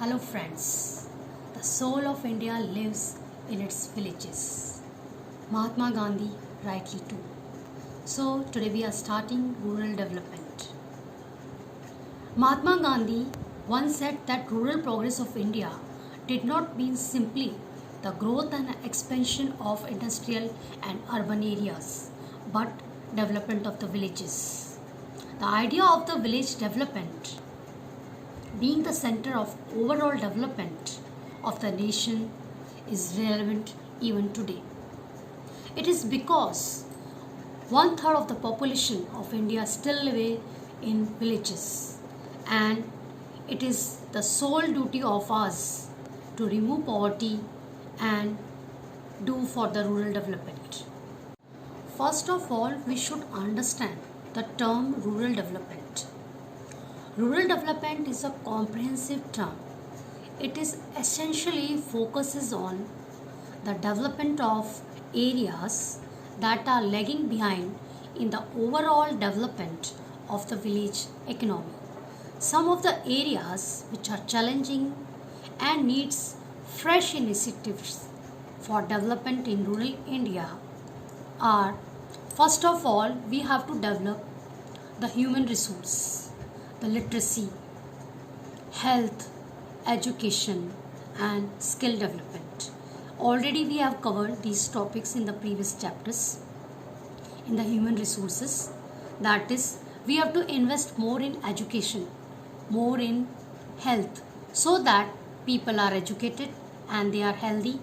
Hello friends, the soul of India lives in its villages. Mahatma Gandhi rightly too. So today we are starting rural development. Mahatma Gandhi once said that rural progress of India did not mean simply the growth and expansion of industrial and urban areas, but development of the villages. The idea of the village development being the center of overall development of the nation is relevant even today. It is because one third of the population of India still live in villages, and it is the sole duty of us to remove poverty and do for the rural development. First of all, we should understand the term rural development. Rural development is a comprehensive term. It is essentially focuses on the development of areas that are lagging behind in the overall development of the village economy. Some of the areas which are challenging and needs fresh initiatives for development in rural India are, first of all, we have to develop the human resource, the literacy, health, education, and skill development. Already we have covered these topics in the previous chapters. In the human resources, that is, we have to invest more in education, more in health, so that people are educated and they are healthy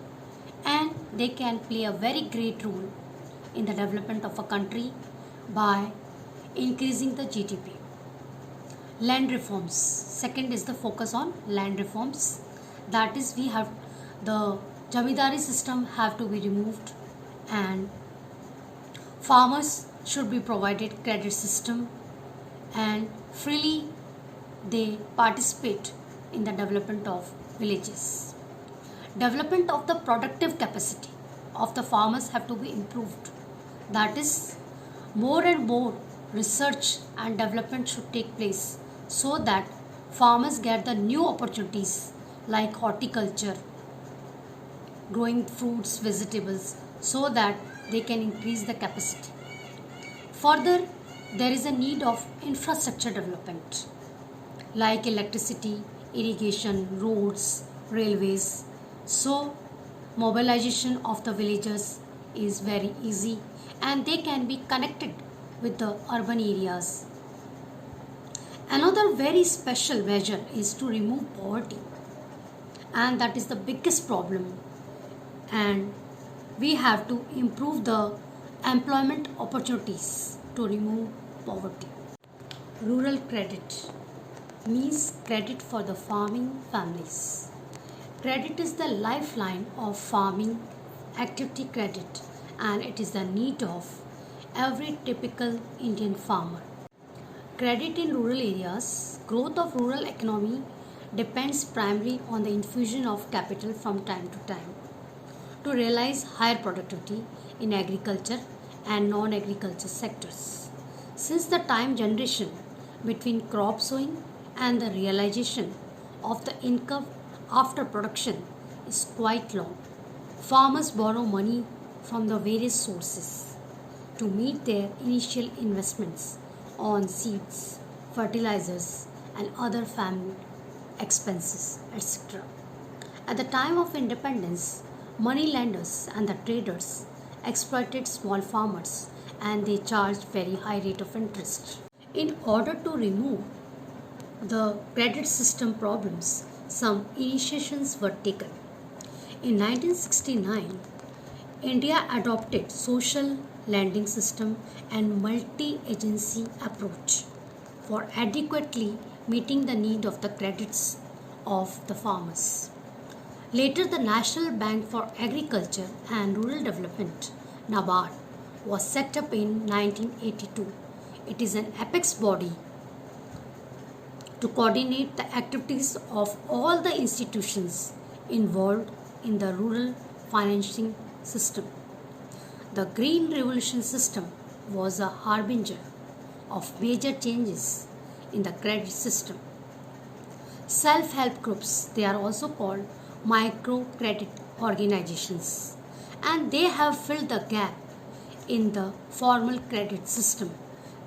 and they can play a very great role in the development of a country by increasing the GDP. Land reforms. Second is the focus on land reforms. That is, we have the jamidari system have to be removed, and farmers should be provided credit system, and freely they participate in the development of villages. Development of the productive capacity of the farmers have to be improved. That is, more and more research and development should take place so that farmers get the new opportunities like horticulture, growing fruits, vegetables, so that they can increase the capacity. Further, there is a need of infrastructure development like electricity, irrigation, roads, railways. So, mobilization of the villagers is very easy and they can be connected with the urban areas. Another very special measure is to remove poverty, and that is the biggest problem, and we have to improve the employment opportunities to remove poverty. Rural credit means credit for the farming families. Credit is the lifeline of farming activity credit, and it is the need of every typical Indian farmer. Credit in rural areas. Growth of rural economy depends primarily on the infusion of capital from time to time to realize higher productivity in agriculture and non-agriculture sectors. Since the time generation between crop sowing and the realization of the income after production is quite long, farmers borrow money from the various sources to meet their initial investments on seeds, fertilizers, and other farm expenses, etc. At the time of independence, money lenders and the traders exploited small farmers and they charged very high rate of interest. In order to remove the credit system problems, some initiations were taken. In 1969, India adopted social lending system and multi-agency approach for adequately meeting the need of the credits of the farmers. Later, the National Bank for Agriculture and Rural Development, NABARD, was set up in 1982. It is an apex body to coordinate the activities of all the institutions involved in the rural financing system. The Green Revolution system was a harbinger of major changes in the credit system. Self-help groups, they are also called microcredit organizations, and they have filled the gap in the formal credit system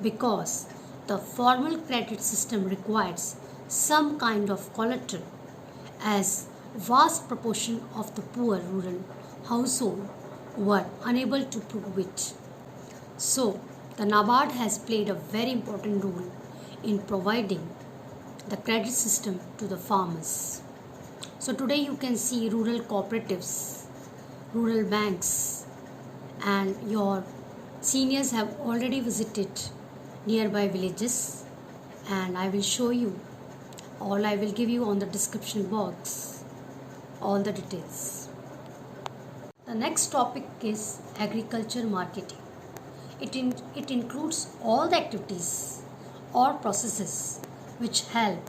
because the formal credit system requires some kind of collateral, as vast proportion of the poor rural household were unable to prove it. So, the NABARD has played a very important role in providing the credit system to the farmers. So, today you can see rural cooperatives, rural banks, and your seniors have already visited nearby villages, and I will show you all, I will give you on the description box all the details. The next topic is agriculture marketing. It includes all the activities or processes which help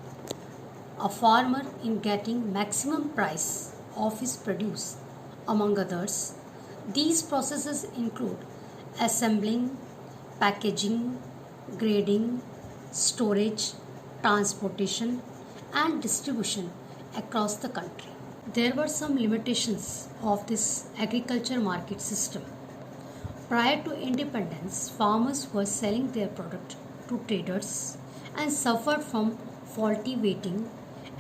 a farmer in getting maximum price of his produce. Among others, these processes include assembling, packaging, grading, storage, transportation, and distribution across the country. There were some limitations of this agriculture market system. Prior to independence, farmers were selling their product to traders and suffered from faulty weighting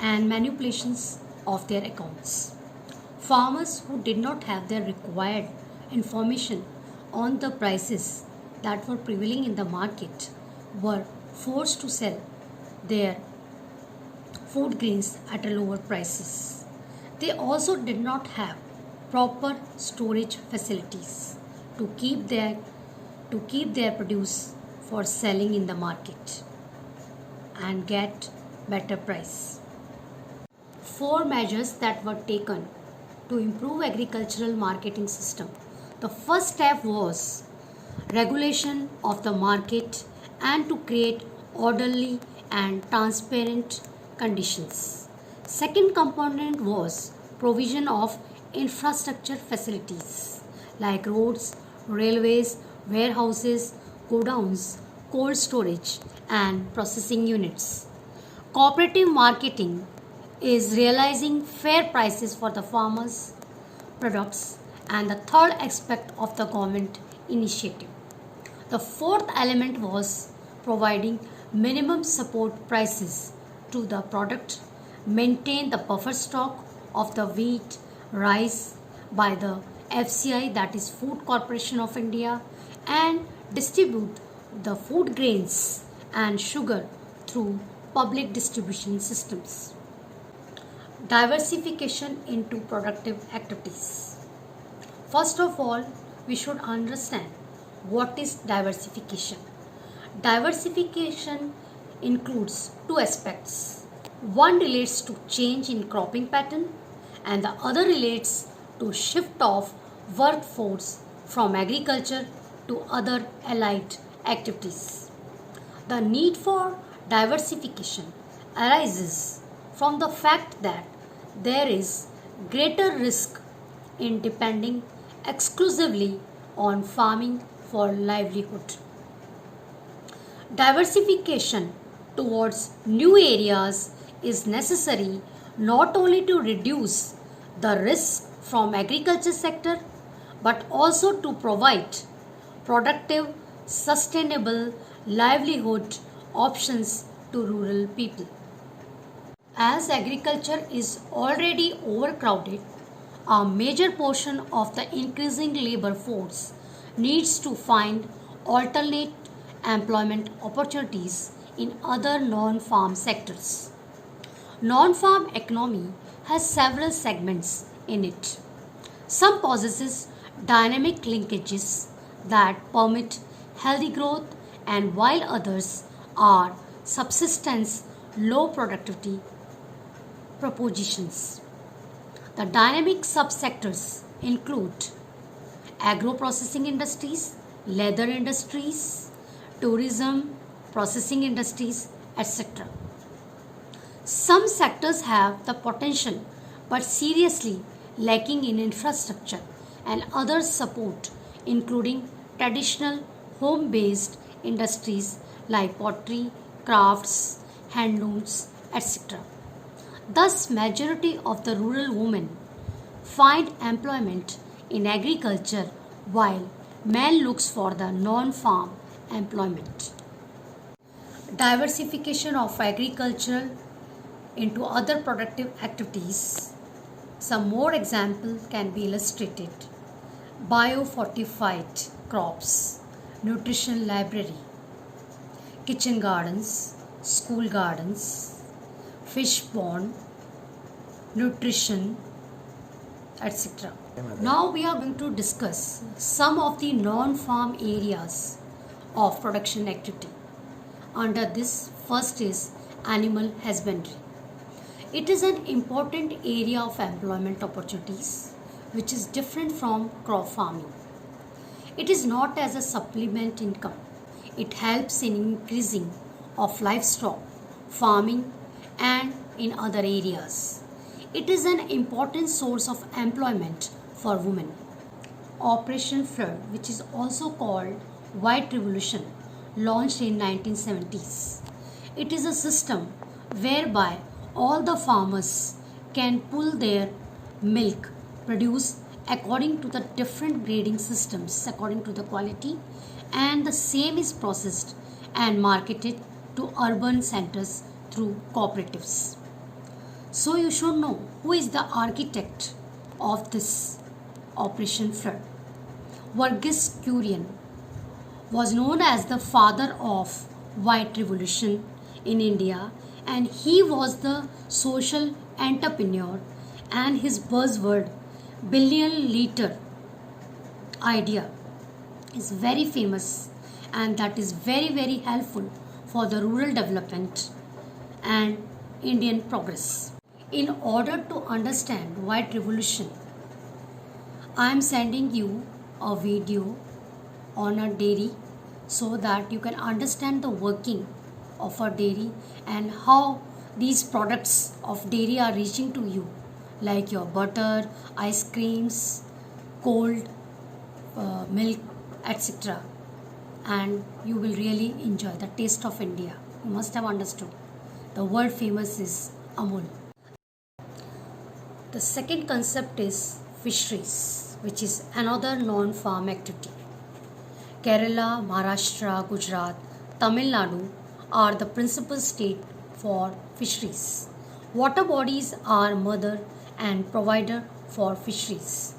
and manipulations of their accounts. Farmers who did not have their required information on the prices that were prevailing in the market were forced to sell their food grains at a lower prices. They also did not have proper storage facilities to keep their produce for selling in the market and get better price. Four measures that were taken to improve agricultural marketing system. The first step was regulation of the market and to create orderly and transparent conditions. Second component was provision of infrastructure facilities like roads, railways, warehouses, godowns, cold storage, and processing units. Cooperative marketing is realizing fair prices for the farmers' products, and the third aspect of the government initiative. The fourth element was providing minimum support prices to the product, maintain the buffer stock of the wheat, rice by the FCI, that is Food Corporation of India, and distribute the food grains and sugar through public distribution systems. Diversification into productive activities. First of all, we should understand what is diversification. Diversification includes two aspects. One relates to change in cropping pattern and the other relates to shift of workforce from agriculture to other allied activities. The need for diversification arises from the fact that there is greater risk in depending exclusively on farming for livelihood. Diversification towards new areas is necessary not only to reduce the risk from agriculture sector but also to provide productive, sustainable livelihood options to rural people. As agriculture is already overcrowded, a major portion of the increasing labor force needs to find alternate employment opportunities in other non-farm sectors. Non-farm economy has several segments in it. Some possesses dynamic linkages that permit healthy growth, and while others are subsistence low productivity propositions. The dynamic subsectors include agro-processing industries, leather industries, tourism, processing industries, etc. Some sectors have the potential but seriously lacking in infrastructure and other support, including traditional home-based industries like pottery, crafts, handlooms, etc. Thus, majority of the rural women find employment in agriculture while men looks for the non-farm employment. Diversification of agriculture into other productive activities. Some more examples can be illustrated. Biofortified crops, nutrition library, kitchen gardens, school gardens, fish pond, nutrition, etc. Now we are going to discuss some of the non-farm areas of production activity. Under this, first is animal husbandry. It is an important area of employment opportunities which is different from crop farming. It is not as a supplement income. It helps in increasing of livestock, farming and in other areas. It is an important source of employment for women. Operation Flood, which is also called White Revolution, launched in 1970s. It is a system whereby all the farmers can pull their milk produced according to the different grading systems according to the quality, and the same is processed and marketed to urban centers through cooperatives. So you should know who is the architect of this Operation Flood. Vergis Kurian was known as the father of White Revolution in India, and he was the social entrepreneur, and his buzzword billion liter idea is very famous, and that is very helpful for the rural development and Indian progress. In order to understand White Revolution, I am sending you a video on a dairy so that you can understand the working of a dairy and how these products of dairy are reaching to you, like your butter, ice creams, cold milk, etc. And you will really enjoy the taste of India. You must have understood. The world famous is Amul. The second concept is fisheries, which is another non-farm activity. Kerala, Maharashtra, Gujarat, Tamil Nadu are the principal states for fisheries. Water bodies are mother and provider for fisheries.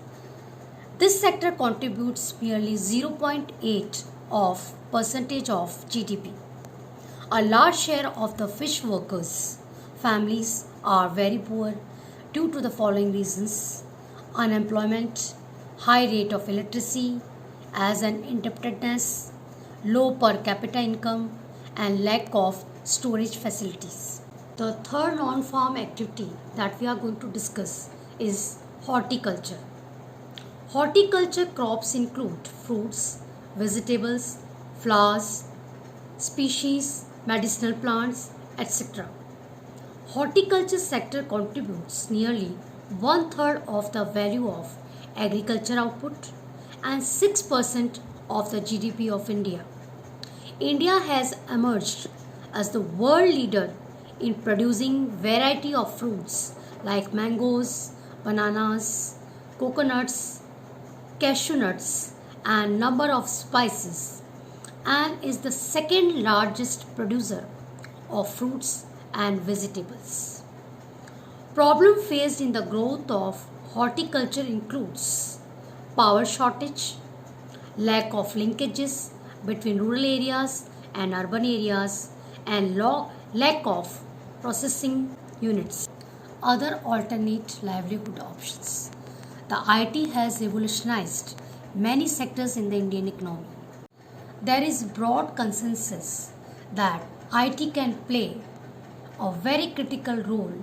This sector contributes merely 0.8 of percentage of GDP. A large share of the fish workers' families are very poor due to the following reasons: unemployment, high rate of illiteracy, as an indebtedness, low per capita income, and lack of storage facilities. The third non-farm activity that we are going to discuss is horticulture. Horticulture crops include fruits, vegetables, flowers, species, medicinal plants, etc. Horticulture sector contributes nearly one-third of the value of agriculture output and 6% of the GDP of India. India has emerged as the world leader in producing variety of fruits like mangoes, bananas, coconuts, cashew nuts, and number of spices, and is the second largest producer of fruits and vegetables. Problem faced in the growth of horticulture includes power shortage, lack of linkages between rural areas and urban areas, and lack of processing units. Other alternate livelihood options. The IT has revolutionized many sectors in the Indian economy. There is broad consensus that IT can play a very critical role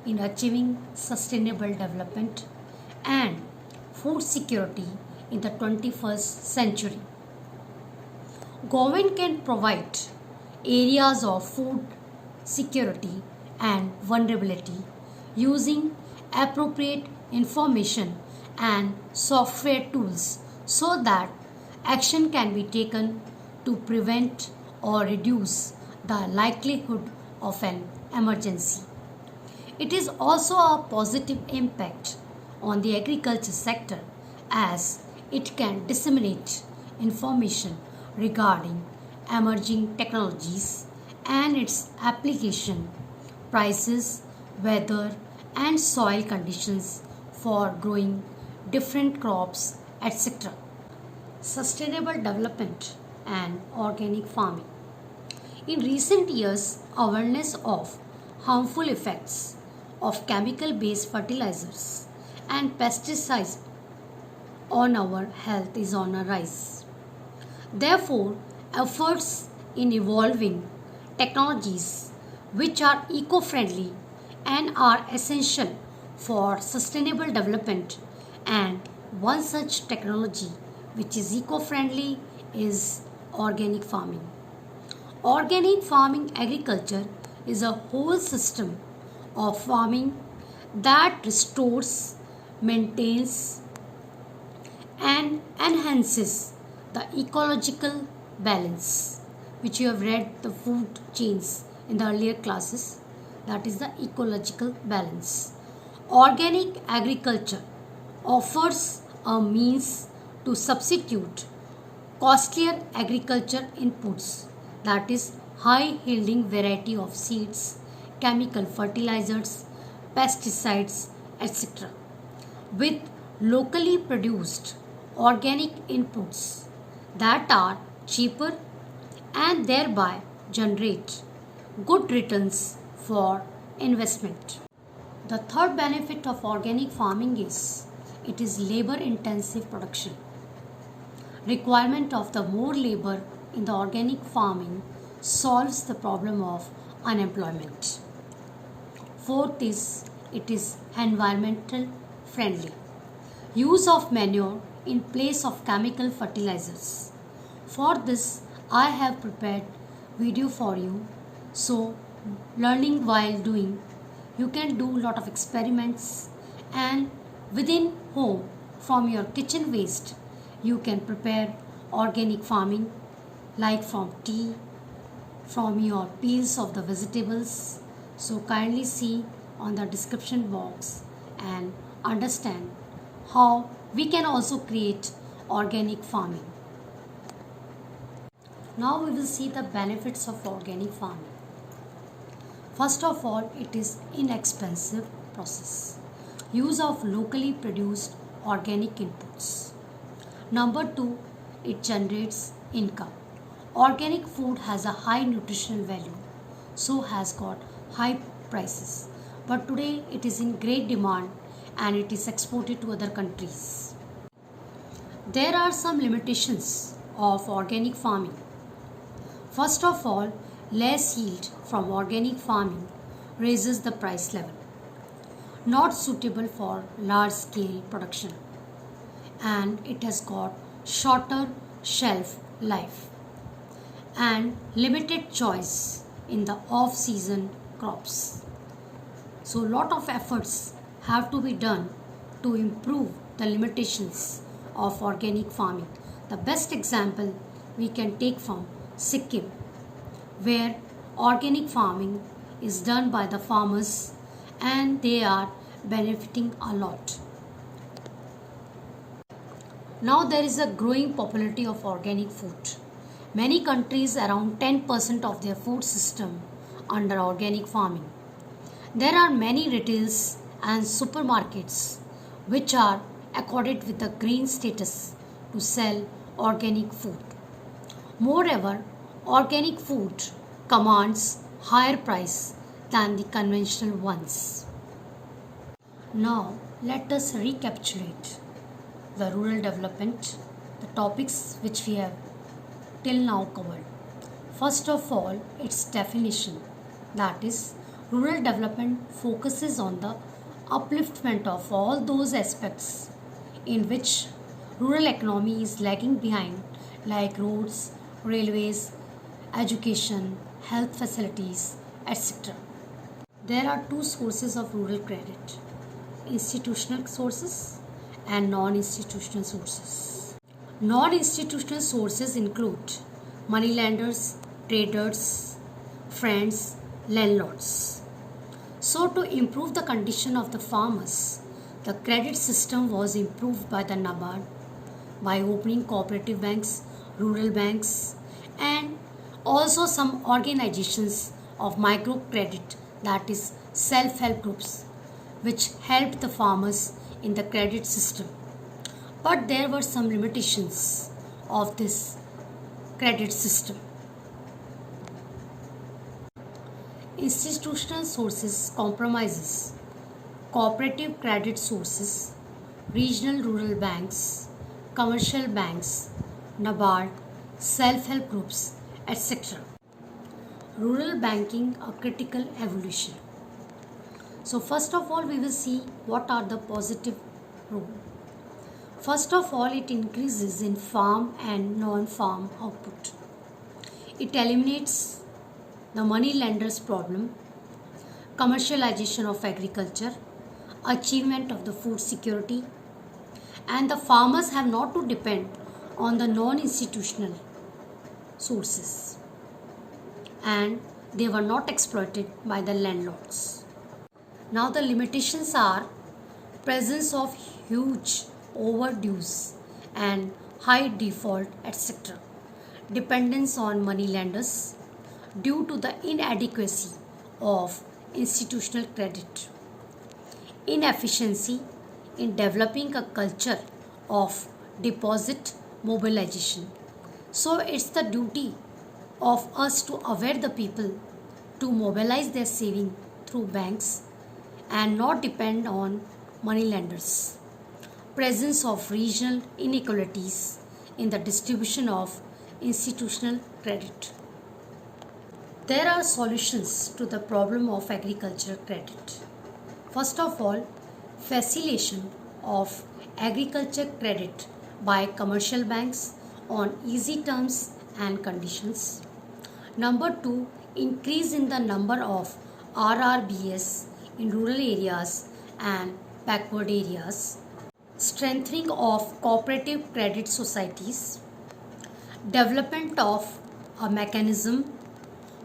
in achieving sustainable development and food security in the 21st century. Government can provide areas of food security and vulnerability using appropriate information and software tools so that action can be taken to prevent or reduce the likelihood of an emergency. It is also a positive impact on the agriculture sector as it can disseminate information regarding emerging technologies and its application, prices, weather, and soil conditions for growing different crops, etc. Sustainable development and organic farming. In recent years, awareness of harmful effects of chemical based fertilizers and pesticides on our health is on a rise. Therefore, efforts in evolving technologies which are eco friendly and are essential for sustainable development, and one such technology which is eco friendly is organic farming. Organic farming agriculture is a whole system of farming that restores, maintains, and enhances the ecological balance, which you have read the food chains in the earlier classes. That is the ecological balance. Organic agriculture offers a means to substitute costlier agriculture inputs, that is high yielding variety of seeds, chemical fertilizers, pesticides, etc. with locally produced organic inputs that are cheaper and thereby generate good returns for investment. The third benefit of organic farming is it is labor intensive production. Requirement of the more labor in the organic farming solves the problem of unemployment. Fourth is it is environmental friendly. Use of manure in place of chemical fertilizers. For this I have prepared video for you. So learning while doing, you can do lot of experiments, and within home from your kitchen waste you can prepare organic farming, like from tea, from your peels of the vegetables. So kindly see on the description box and understand how we can also create organic farming. Now we will see the benefits of organic farming. First of all, it is inexpensive process. Use of locally produced organic inputs. Number 2, it generates income. Organic food has a high nutritional value, so has got high prices. But today it is in great demand and it is exported to other countries. There are some limitations of organic farming. First of all, less yield from organic farming raises the price level, not suitable for large scale production, and it has got shorter shelf life and limited choice in the off season crops. So lot of efforts have to be done to improve the limitations of organic farming. The best example we can take from Sikkim, where organic farming is done by the farmers and they are benefiting a lot. Now there is a growing popularity of organic food. Many countries around 10% of their food system under organic farming. There are many retails and supermarkets which are accorded with the green status to sell organic food. Moreover, organic food commands higher price than the conventional ones. Now let us recapitulate the rural development, the topics which we have till now covered. First of all, its definition, that is, rural development focuses on the upliftment of all those aspects in which rural economy is lagging behind, like roads, railways, education, health facilities, etc. There are two sources of rural credit: institutional sources and non-institutional sources. Non-institutional sources include moneylenders, traders, friends, landlords. So to improve the condition of the farmers, the credit system was improved by the NABARD by opening cooperative banks, rural banks, and also some organizations of microcredit, that is self-help groups, which helped the farmers in the credit system. But there were some limitations of this credit system. Institutional sources compromises cooperative credit sources, regional rural banks, commercial banks, NABARD, self-help groups, etc. Rural banking, a critical evolution. So first of all, we will see what are the positive role. First of all, it increases in farm and non-farm output. It eliminates the money lenders problem, commercialization of agriculture, achievement of the food security, and the farmers have not to depend on the non-institutional sources, and they were not exploited by the landlords. Now the limitations are presence of huge overdues and high default, etc. Dependence on money lenders due to the inadequacy of institutional credit. Inefficiency in developing a culture of deposit mobilization. So it's the duty of us to aware the people to mobilize their saving through banks and not depend on money lenders. Presence of regional inequalities in the distribution of institutional credit. There are solutions to the problem of agricultural credit. First of all, facilitation of agriculture credit by commercial banks on easy terms and conditions. Number 2, increase in the number of RRBS in rural areas and backward areas. Strengthening of cooperative credit societies. Development of a mechanism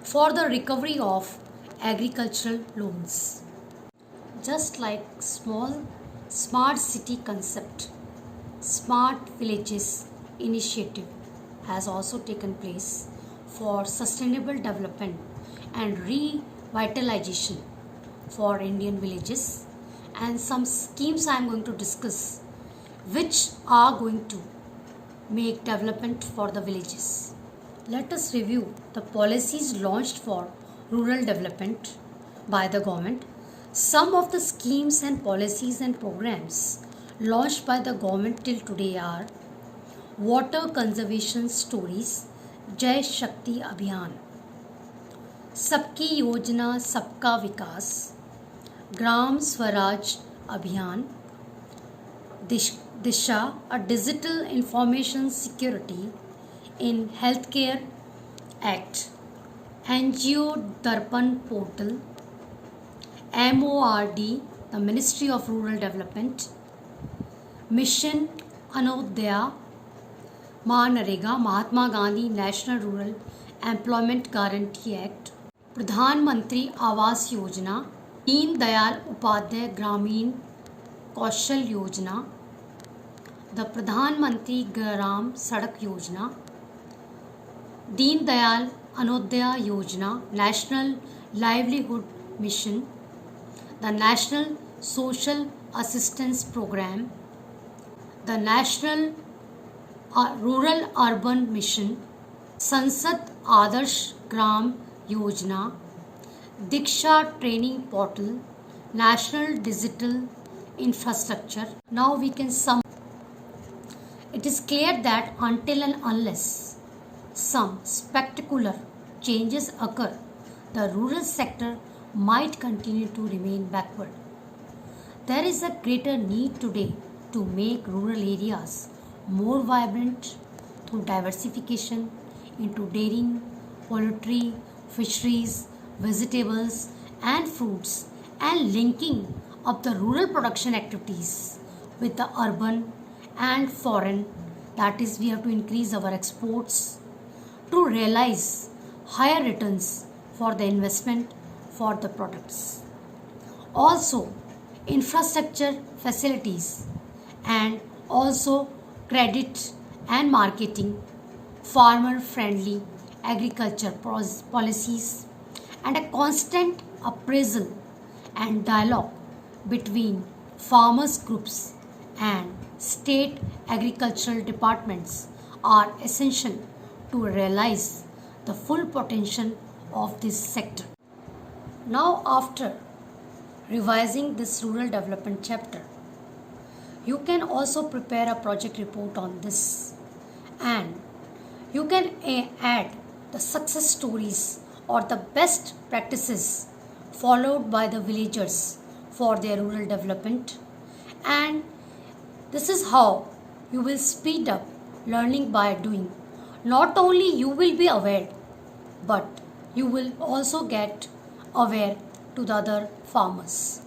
for the recovery of agricultural loans. Just like smart city concept, smart villages initiative has also taken place for sustainable development and revitalization for Indian villages, and some schemes I am going to discuss which are going to make development for the villages. Let us review the policies launched for rural development by the government. Some of the schemes and policies and programs launched by the government till today are Water Conservation Stories, Jai Shakti Abhiyan, Sabki Yojana Sabka Vikas, Gram Swaraj Abhiyan, Disha, a digital information security in Healthcare Act, NGO Darpan Portal, MORD, the Ministry of Rural Development, Mission Anodya, MNREGA, Mahatma Gandhi National Rural Employment Guarantee Act, Pradhan Mantri Awas Yojana, Deen Dayal Upadhyay Gramin Kaushal Yojana, the Pradhan Mantri Gram Sadak Yojana, Deen Dayal Anodya Yojana, National Livelihood Mission, the National Social Assistance Program, the National Rural Urban Mission, Sansad Adarsh Gram Yojana, Diksha Training Portal, National Digital Infrastructure. Now we can sum. It is clear that until and unless some spectacular changes occur, the rural sector might continue to remain backward. There is a greater need today to make rural areas more vibrant through diversification into dairying, poultry, fisheries, vegetables and fruits, and linking up the rural production activities with the urban and foreign. That is, we have to increase our exports to realize higher returns for the investment for the products. Also, infrastructure facilities and also credit and marketing, farmer friendly agriculture policies, and a constant appraisal and dialogue between farmers groups and state agricultural departments are essential to realize the full potential of this sector. Now, after revising this rural development chapter, you can also prepare a project report on this, and you can add the success stories or the best practices followed by the villagers for their rural development. And this is how you will speed up learning by doing. Not only you will be aware, but you will also get aware to the other farmers.